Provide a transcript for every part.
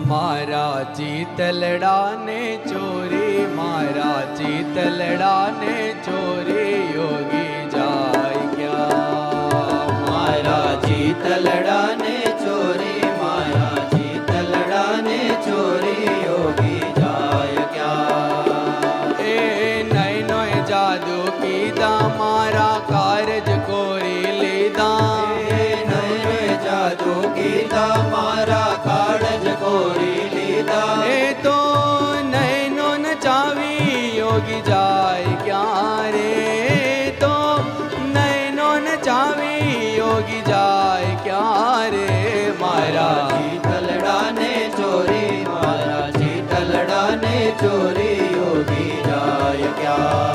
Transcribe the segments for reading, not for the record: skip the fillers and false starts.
મારા ચિતલડાને ચોરી, મારા ચિતલડાને ચોરી યોગી જાય ક્યાં? મારા ચિતલડાને ચોરી, મારા ચિતલડાને ચોરી યોગી જાય ક્યાં? એ નૈનોએ જાદુ કીધા, મારા કારજ કોરી લીધા. નયને જાદુ કીધા, મારા કાળજ કોરી લીધા. એ તો નૈનો નચાવી યોગી જાય ક્યાં રે? તો નૈનો નચાવી યોગી જાય ક્યાં રે? મારા ચિતલડાને ચોરી, મારા ચિતલડાને ચોરી યોગી જાય ક્યાં?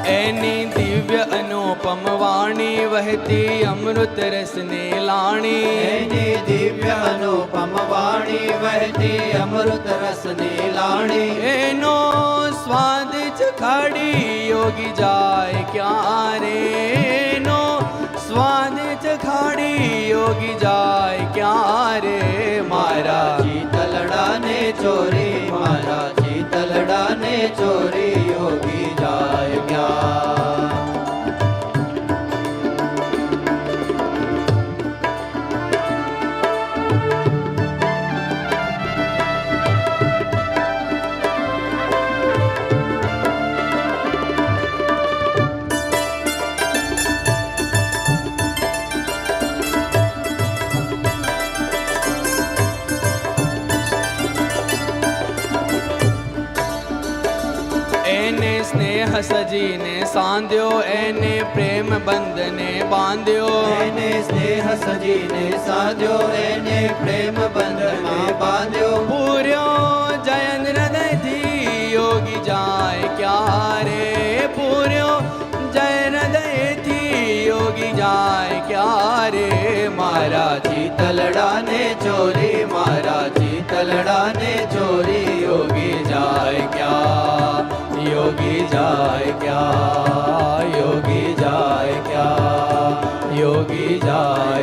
એની દિવ્ય અનુપમ વાણી વહેતી અમૃત રસની લાણી. એની દિવ્ય અનુપમ વાણી વહેતી અમૃત રસની લાણી. એનો સ્વાદ ચખાડી યોગી જાય ક્યાં રે? એનો સ્વાદ ચખાડી યોગી જાય ક્યાં રે? મારા ચિતલડાને ચોરી, મારા ચિતલડાને ચોરી યોગી જાય ક્યાં? એને સ્નેહ સજીને સાંધ્યો, એને પ્રેમ બંધને બાંધ્યો. એને સ્નેહ સજીને સાધ્યો, એને પ્રેમ બંધમાં બાંધ્યો. પૂર્યો જયન હૃદયથી યોગી જાય ક્યાં રે? પૂર્યો જયન હૃદયથી યોગી જાય ક્યાં રે? મારા ચિતલડાને ચોરી, મારા ચિતલડાને ચોરી યોગી જાય ક્યાં? યોગી જાય ક્યાં? યોગી જાય ક્યાં? યોગી જાય